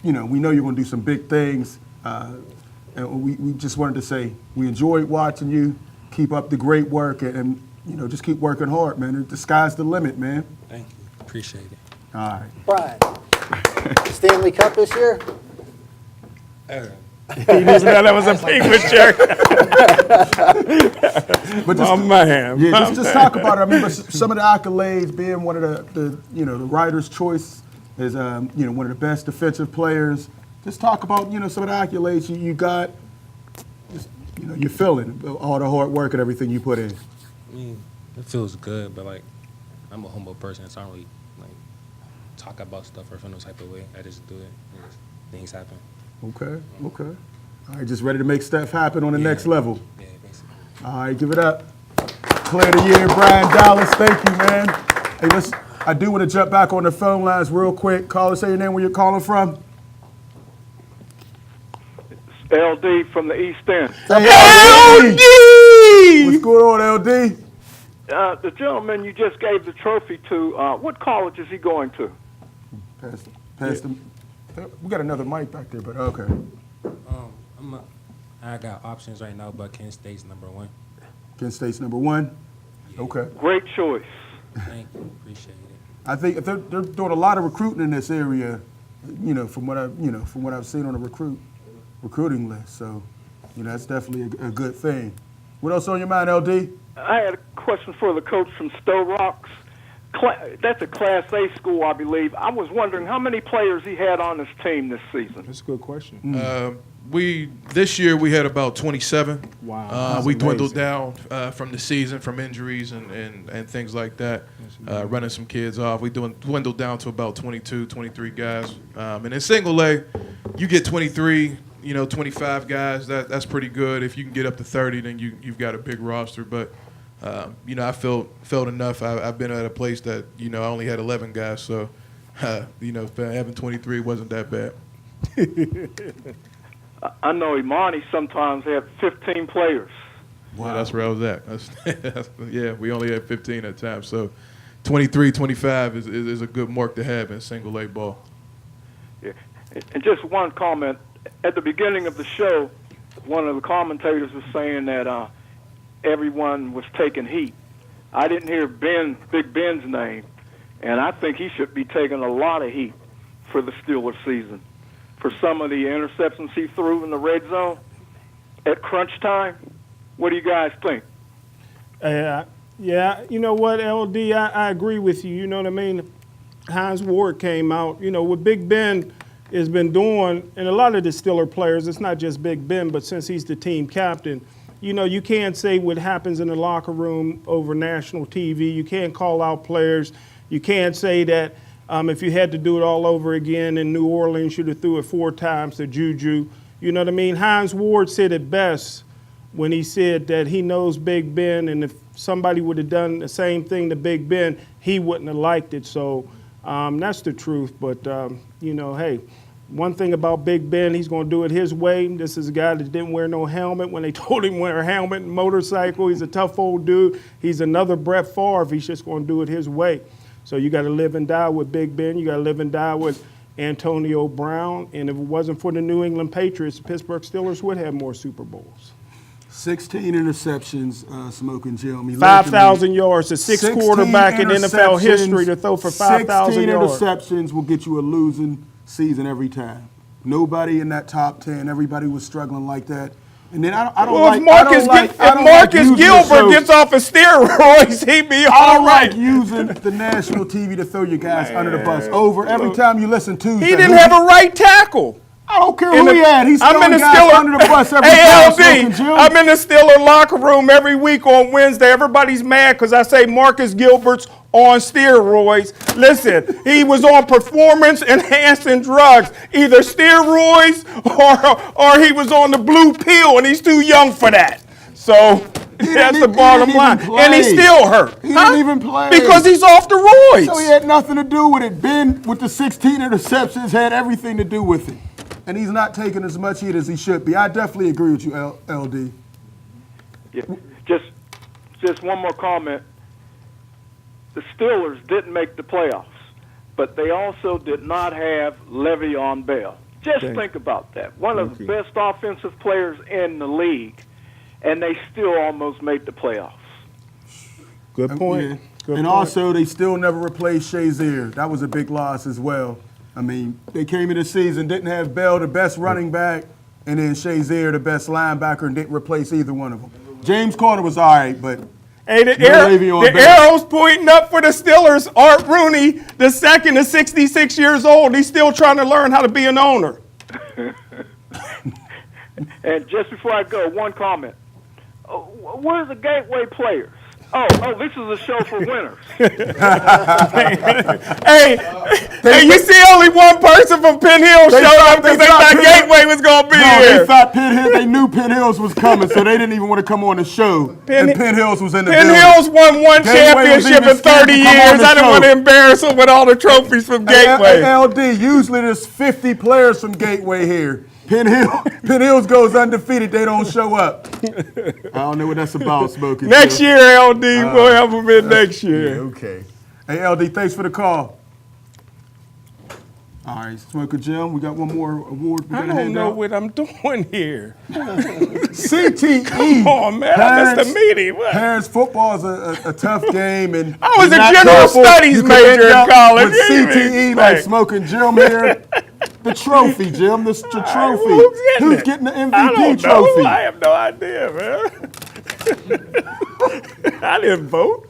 know you're going to do some big things. And we just wanted to say we enjoyed watching you. Keep up the great work, and just keep working hard, man. The sky's the limit, man. Thank you. Appreciate it. All right. Brian, Stanley Cup this year? He doesn't know that was a picture. But My man. Yeah, just talk about it. I mean, but some of the accolades, being one of the writer's choice is one of the best defensive players. Just talk about some of the accolades you got. Just, you're feeling all the hard work and everything you put in. I mean, it feels good, but I'm a humble person, so I don't really talk about stuff or feel no type of way. I just do it. Things happen. Okay. All right, just ready to make stuff happen on the next level. Yeah, basically. All right, give it up. Player of the Year, Brian Dallas. Thank you, man. Hey, I do want to jump back on the phone lines real quick. Caller, say your name, where you're calling from. LD from the East End. Hey, LD! What's going on, LD? The gentleman you just gave the trophy to, what college is he going to? Pass them. We got another mic back there, but okay. I got options right now, but Kent State's number 1. Kent State's number 1? Yeah. Okay. Great choice. Thank you. Appreciate it. I think they're doing a lot of recruiting in this area, from what I've seen on the recruiting list. So, that's definitely a good thing. What else on your mind, LD? I had a question for the coach from Stowe Rocks. That's a Class A school, I believe. I was wondering how many players he had on his team this season. That's a good question. This year we had about 27. Wow. We dwindled down from the season, from injuries and things like that, running some kids off. We dwindled down to about 22, 23 guys. And in single A, you get 23, 25 guys. That's pretty good. If you can get up to 30, then you've got a big roster. But I felt enough. I've been at a place that I only had 11 guys, so having 23 wasn't that bad. I know Imani sometimes had 15 players. Wow. Yeah, that's where I was at. Yeah, we only had 15 at times. So 23, 25 is a good mark to have in single A ball. Yeah. And just one comment. At the beginning of the show, one of the commentators was saying that everyone was taking heat. I didn't hear Big Ben's name, and I think he should be taking a lot of heat for the Steelers season. For some of the interceptions he threw in the red zone at crunch time. What do you guys think? Yeah, you know what, LD, I agree with you. You know what I mean? Hines Ward came out. What Big Ben has been doing, and a lot of the Steeler players, it's not just Big Ben, but since he's the team captain, you can't say what happens in the locker room over national TV. You can't call out players. You can't say that if you had to do it all over again in New Orleans, you'd have threw it 4 times to Juju. You know what I mean? Hines Ward said it best when he said that he knows Big Ben, and if somebody would have done the same thing to Big Ben, he wouldn't have liked it. So that's the truth. But, hey, one thing about Big Ben, he's going to do it his way. This is a guy that didn't wear no helmet when they told him to wear a helmet and motorcycle. He's a tough old dude. He's another Brett Favre. He's just going to do it his way. So you got to live and die with Big Ben. You got to live and die with Antonio Brown. And if it wasn't for the New England Patriots, the Pittsburgh Steelers would have more Super Bowls. 16 interceptions, Smoking Jim. 5,000 yards, the sixth quarterback in NFL history to throw for 5,000 yards. 16 interceptions will get you a losing season every time. Nobody in that top 10, everybody was struggling like that. And then I don't if Marcus Gilbert gets off of steroids, he'd be all right. I don't like using the national TV to throw your guys under the bus. Every time you listen to he didn't have a right tackle. I don't care who he had. He's throwing guys under the bus every time. LD, I'm in the Steeler locker room every week on Wednesday. Everybody's mad because I say Marcus Gilbert's on steroids. Listen, he was on performance-enhancing drugs, either steroids or he was on the blue pill, and he's too young for that. So that's the bottom line. And he's still hurt. He didn't even play. Because he's off the roids. So he had nothing to do with it. Ben, with the 16 interceptions, had everything to do with it. And he's not taking as much heat as he should be. I definitely agree with you, LD. Yeah. Just one more comment. The Steelers didn't make the playoffs, but they also did not have Le'Veon Bell. Just think about that. One of the best offensive players in the league, and they still almost made the playoffs. Good point. Also, they still never replaced Shazier. That was a big loss as well. I mean, they came in the season, didn't have Bell, the best running back, and then Shazier, the best linebacker, and didn't replace either one of them. James Conner was all right, but hey, the arrow's pointing up for the Steelers. Art Rooney, the second, is 66 years old. He's still trying to learn how to be an owner. And just before I go, one comment. Where's the Gateway players? Oh, this is a show for winners. Hey, you see only one person from Penn Hill showed up because they thought Gateway was going to be here. They thought they knew Penn Hills was coming, so they didn't even want to come on the show. Penn Hills was in the building. Penn Hills won one championship in 30 years. I didn't want to embarrass them with all the trophies from Gateway. LD, usually there's 50 players from Gateway here. Penn Hills goes undefeated. They don't show up. I don't know what that's about, Smokey. Next year, LD, we'll have them in next year. Yeah, okay. Hey, LD, thanks for the call. All right, Smoker Jim, we got one more award. I don't know what I'm doing here. CTE. Come on, man. I missed the meeting. What? Parents, football is a tough game. And I was a general studies major in college. With CTE, like Smoking Jim here. The trophy, Jim. The trophy. Who's getting the MVP trophy? I have no idea, man. I didn't vote.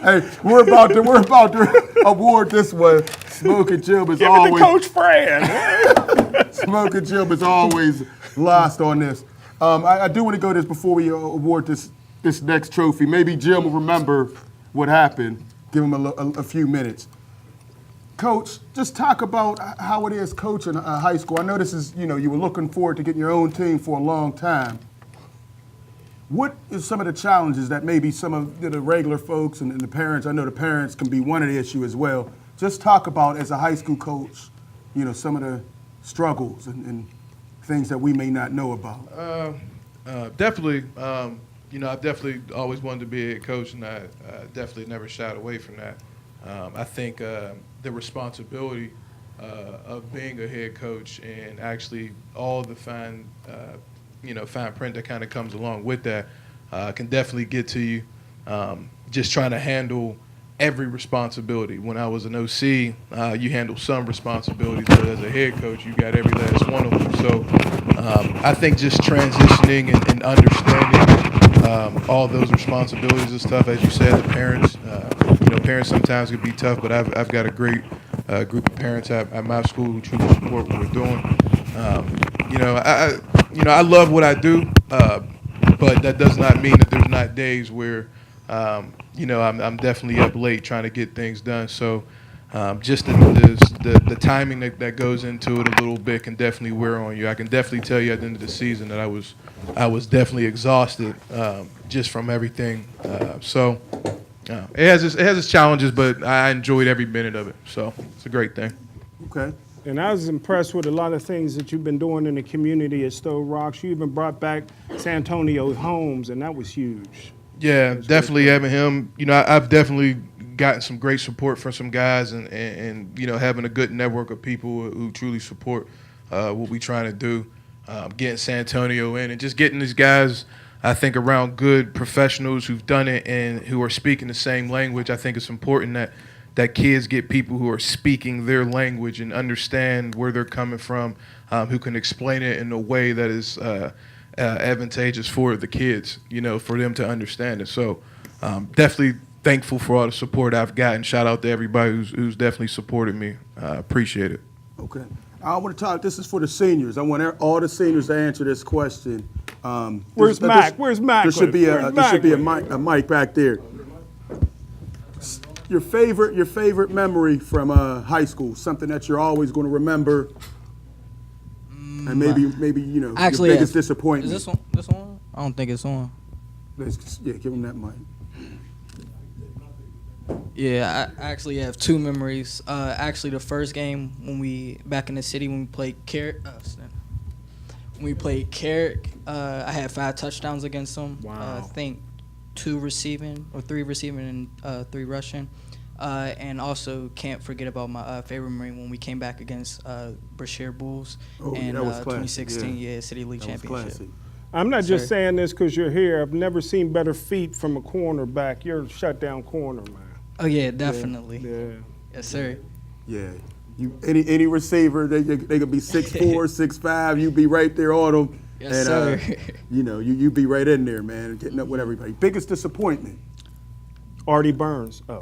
Hey, we're about to award this one. Smoking Jim is always. Give it to Coach Fran. Smoking Jim is always lost on this. I do want to go this before we award this next trophy. Maybe Jim will remember what happened. Give him a few minutes. Coach, just talk about how it is coaching high school. I know this is, you were looking forward to getting your own team for a long time. What is some of the challenges that maybe some of the regular folks and the parents, I know the parents can be one of the issue as well. Just talk about, as a high school coach, some of the struggles and things that we may not know about. Definitely, I've definitely always wanted to be a head coach, and I definitely never shied away from that. I think the responsibility of being a head coach and actually all the fine print that kind of comes along with that can definitely get to you. Just trying to handle every responsibility. When I was an OC, you handle some responsibilities, but as a head coach, you got every last one of them. So I think just transitioning and understanding all those responsibilities and stuff, as you said, the parents, parents sometimes can be tough, but I've got a great group of parents at my school who truly support what we're doing. I love what I do, but that does not mean that there's not days where I'm definitely up late trying to get things done. So just the timing that goes into it a little bit can definitely wear on you. I can definitely tell you at the end of the season that I was definitely exhausted just from everything. It has its challenges, but I enjoyed every minute of it. So it's a great thing. Okay. And I was impressed with a lot of things that you've been doing in the community at Stowe Rocks. You even brought back Santonio Holmes, and that was huge. Yeah, definitely having him. I've definitely gotten some great support from some guys, and having a good network of people who truly support what we're trying to do. Getting Santonio in and just getting these guys, I think, around good professionals who've done it and who are speaking the same language. I think it's important that kids get people who are speaking their language and understand where they're coming from, who can explain it in a way that is advantageous for the kids, for them to understand it. So definitely thankful for all the support I've gotten. Shout out to everybody who's definitely supported me. Appreciate it. Okay. I want to talk, this is for the seniors. I want all the seniors to answer this question. Where's Mac? Where's Mac? There should be a mic back there. Your favorite memory from high school, something that you're always going to remember, and maybe Actually, your biggest disappointment. Is this on? I don't think it's on. Give him that mic. Yeah, I actually have two memories. Actually, the first game back in the city when we played Carrick. I had 5 touchdowns against them. Wow. I think 3 receiving and 3 rushing. And also can't forget about my favorite memory when we came back against Brashear Bulls in that was classic. 2016 City League That was Championship. classic. I'm not just saying this because you're here. I've never seen better feet from a cornerback. You're a shutdown corner, man. Oh yeah, definitely. Yeah. Yes, sir. Yeah. Any receiver, they could be 6'4", 6'5", you be right there on them. Yes, and, sir. You be right in there, man, getting up with everybody. Biggest disappointment? Artie Burns. Oh.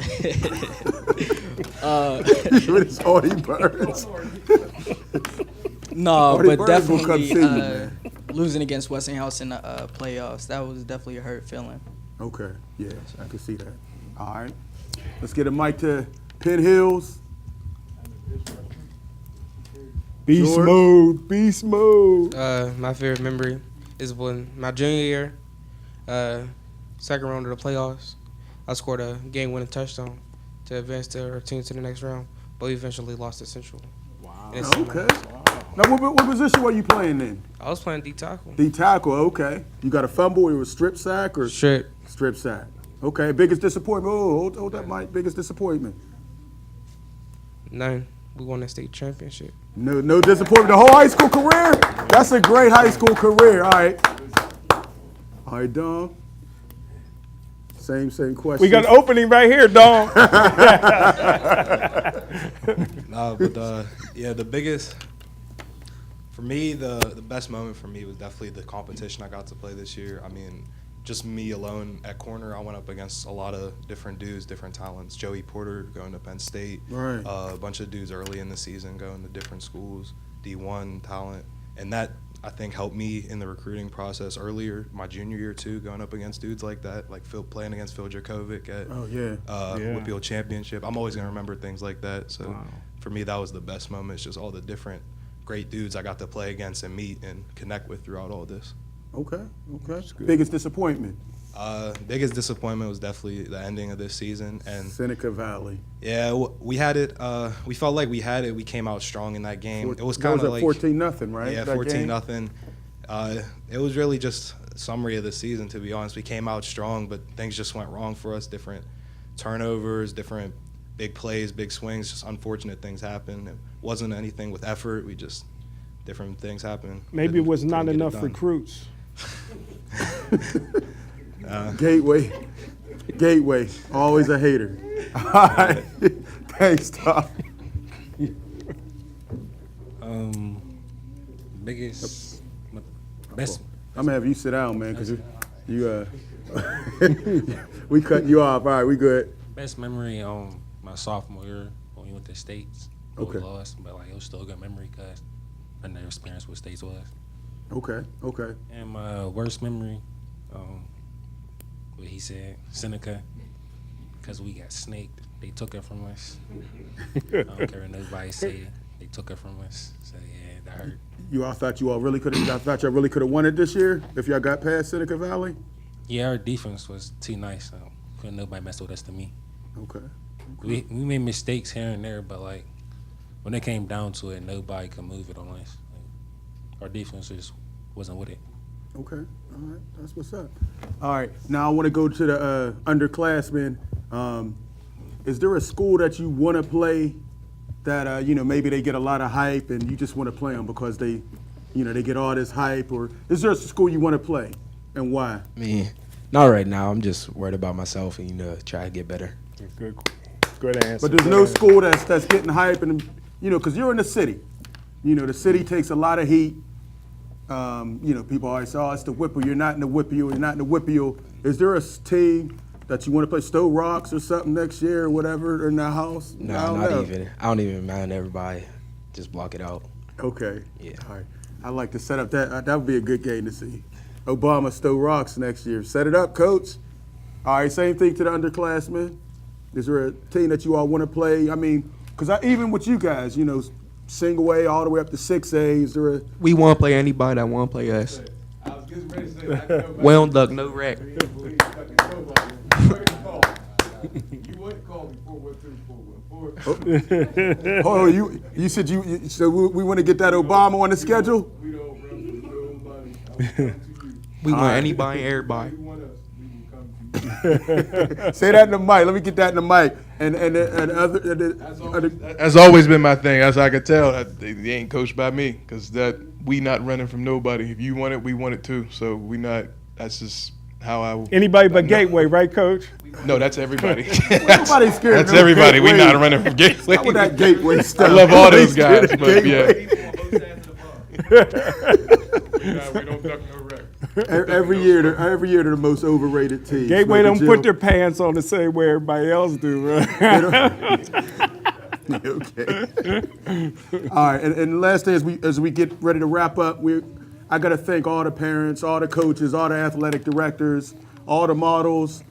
It's Artie Burns. No, Artie but Burns will come definitely see you, man. losing against Westinghouse in the playoffs. That was definitely a hurt feeling. Okay, yes, I can see that. All right. Let's get a mic to Penn Hills. Beast George? mode, beast mode. My favorite memory is when my junior year, second round of the playoffs, I scored a game-winning touchdown to advance our team to the next round, but we eventually lost to Central. Wow. Okay. Now, what position were you playing in? I was playing D tackle. D tackle, okay. You got a fumble or a strip sack or? Strip. Strip sack. Okay, biggest disappointment. Oh, hold that mic. Biggest disappointment. None. We won the state championship. No disappointment. The whole high school career? That's a great high school career. All right, Dom. Same question. We got an opening right here, Dom. The biggest, for me, the best moment for me was definitely the competition I got to play this year. I mean, just me alone at corner, I went up against a lot of different dudes, different talents. Joey Porter going to Penn State. Right. A bunch of dudes early in the season going to different schools, D1 talent. And that, I think, helped me in the recruiting process earlier, my junior year too, going up against dudes like that, like playing against Phil Dracovic at Whitfield Championship. I'm always going to remember things like that. So for me, that was the best moment. It's just all the different great dudes I got to play against and meet and connect with throughout all this. Okay. Biggest disappointment? Biggest disappointment was definitely the ending of this season. And Seneca Valley. Yeah, we had it. We felt like we had it. We came out strong in that game. It was kind of like 14-0, right? Yeah, 14-0. It was really just a summary of the season, to be honest. We came out strong, but things just went wrong for us. Different turnovers, different big plays, big swings. Just unfortunate things happened. It wasn't anything with effort. Different things happened. Maybe it was not enough recruits. Gateway, always a hater. All right, thanks, Tom. Best. I'm gonna have you sit down, man, because you we cutting you off. All right, we good. Best memory on my sophomore year when we went to States. Okay. We lost, but it was still a good memory because I never experienced what States was. Okay. And my worst memory, what he said, Seneca, because we got snaked. They took it from us. I don't care what nobody say. They took it from us. So yeah, that hurt. You all thought y'all really could have won it this year if y'all got past Seneca Valley? Yeah, our defense was too nice. So couldn't nobody mess with us to me. Okay. We made mistakes here and there, but like when it came down to it, nobody could move it on us. Like, our defense just wasn't with it. Okay, all right, that's what's up. All right, now I want to go to the underclassmen. Is there a school that you want to play that, maybe they get a lot of hype and you just want to play them because they get all this hype? Or is there a school you want to play and why? Me, not right now. I'm just worried about myself and, try to get better. Good answer. But there's no school that's getting hype and, because you're in the city. The city takes a lot of heat. People always say, oh, it's the Whipple. You're not in the Whipple. You're not in the Whipple. Is there a team that you want to play Stowe Rocks or something next year or whatever in that house? No, not even. I don't even mind everybody. Just block it out. Okay. Yeah. All right. I'd like to set up that. That would be a good game to see. Obama Stowe Rocks next year. Set it up, Coach. All right. Same thing to the underclassmen. Is there a team that you all want to play? I mean, because even with you guys, single A all the way up to 6A, is there a... We won't play anybody that won't play us. We don't duck no wreck. Oh, you said so we want to get that Obama on the schedule? We want anybody, everybody. Say that in the mic. Let me get that in the mic. And That's always been my thing. As I could tell, that they ain't coached by me because we not running from nobody. If you want it, we want it too. So we not. That's just how I. Anybody but Gateway, right, Coach? No, that's everybody. Nobody's scared. That's everybody. We not running from Gateway. Stop with that Gateway stuff. I love all those guys, but yeah. We don't duck no wreck. Every year, they're the most overrated team. Gateway don't put their pants on the same way everybody else do, right? Okay. All right, and the last thing as we get ready to wrap up, I got to thank all the parents, all the coaches, all the athletic directors, all the models.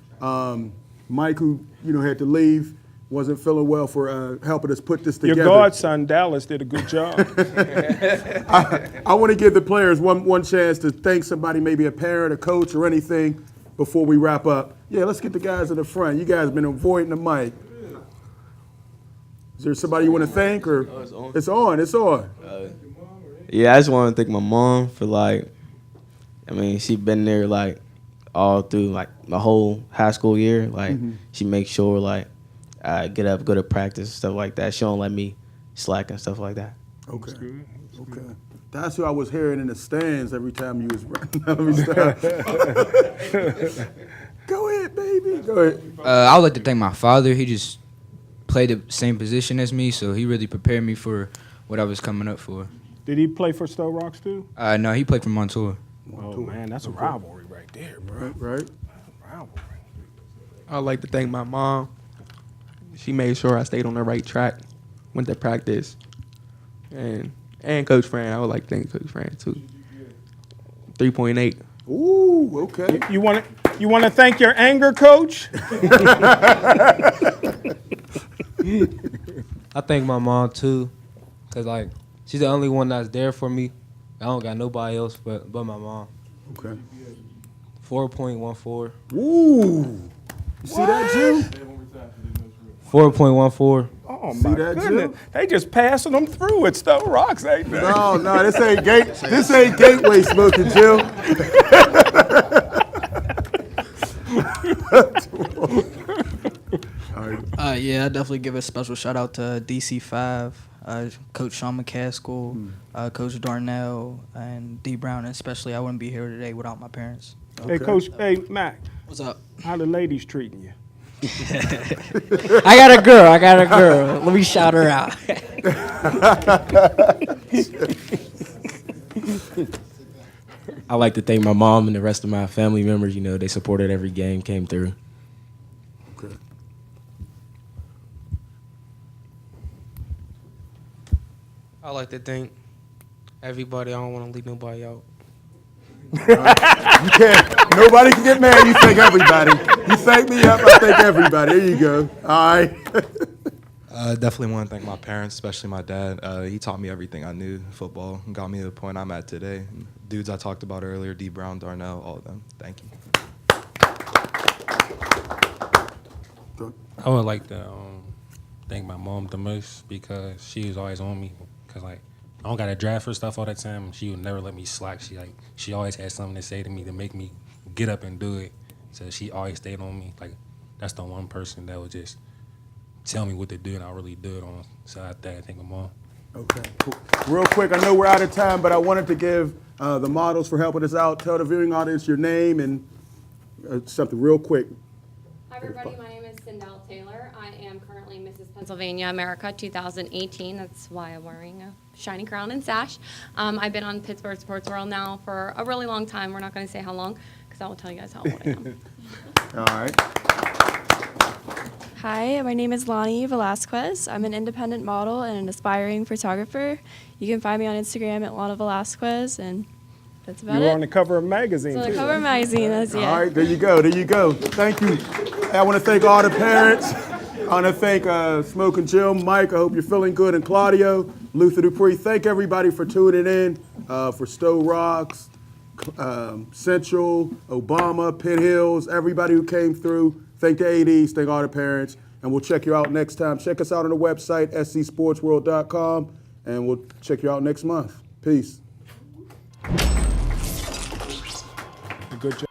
Mike, who had to leave, wasn't feeling well for helping us put this together. Your godson Dallas did a good job. I want to give the players one chance to thank somebody, maybe a parent, a coach, or anything before we wrap up. Yeah, let's get the guys in the front. You guys have been avoiding the mic. Is there somebody you want to thank, or it's on? It's on. Yeah, I just want to thank my mom for she been there all through the whole high school year. She makes sure I get up, go to practice, stuff like that. She don't let me slack and stuff like that. Okay. Okay. That's who I was hearing in the stands every time you was running. Let me stop. Go ahead, baby. Go ahead. I would like to thank my father. He just played the same position as me, so he really prepared me for what I was coming up for. Did he play for Stowe Rocks too? No, he played for Montour. Oh man, that's a rivalry right there, bro. Right. Rivalry. I'd like to thank my mom. She made sure I stayed on the right track, went to practice, and Coach Fran. I would like to thank Coach Fran too. 3.8. Ooh, okay. You want to thank your anger coach? I thank my mom too, cause she's the only one that's there for me. I don't got nobody else but my mom. Okay. 4.14. Ooh. You see that, Jim? 4.14. Oh See my that, goodness! Jim? They just passing them through at Stowe Rocks, ain't they? No, this ain't This ain't Gateway smoking, Jim. Yeah, I definitely give a special shout out to DC5, Coach Sean McCaskill, Coach Darnell, and D Brown. Especially, I wouldn't be here today without my parents. Hey, Coach. Hey, Mac. What's up? How the ladies treating you? I got a girl. Let me shout her out. I like to thank my mom and the rest of my family members. They supported every game, came through. Okay. I like to thank everybody. I don't want to leave nobody out. You Nobody can get mad. You thank everybody. You thank me up, I thank everybody. There you go. All right. Definitely want to thank my parents, especially my dad. He taught me everything I knew in football and got me to the point I'm at today. Dudes I talked about earlier, D. Brown, Darnell, all of them. Thank you. I would like to thank my mom the most because she was always on me. Cause like I don't got to draft her stuff all the time. She would never let me slack. She always had something to say to me to make me get up and do it. So she always stayed on me. Like that's the one person that would just tell me what to do and I'll really do it on. So I thank my mom. Okay, cool. Real quick, I know we're out of time, but I wanted to give the models for helping us out. Tell the viewing audience your name and something real quick. Hi, everybody. My name is Sindel Taylor. I am currently Mrs. Pennsylvania America 2018. That's why I'm wearing a shiny crown and sash. I've been on Pittsburgh Sports World now for a really long time. We're not going to say how long because I will tell you guys how old I am. All right. Hi, my name is Lonnie Velasquez. I'm an independent model and an aspiring photographer. You can find me on Instagram at Lana Velasquez, and that's about it. You're on the cover of a magazine, It's on too. the cover of a magazine, that's, yeah. All right, there you go. There you go. Thank you. I want to thank all the parents. I want to thank Smoke and Jim, Mike. I hope you're feeling good, and Claudio, Luther Dupree. Thank everybody for tuning in for Stowe Rocks, Central, Obama, Pitt Hills, everybody who came through. Thank the ADs, thank all the parents, and we'll check you out next time. Check us out on the website, SCSportsWorld.com, and we'll check you out next month. Peace. Good job.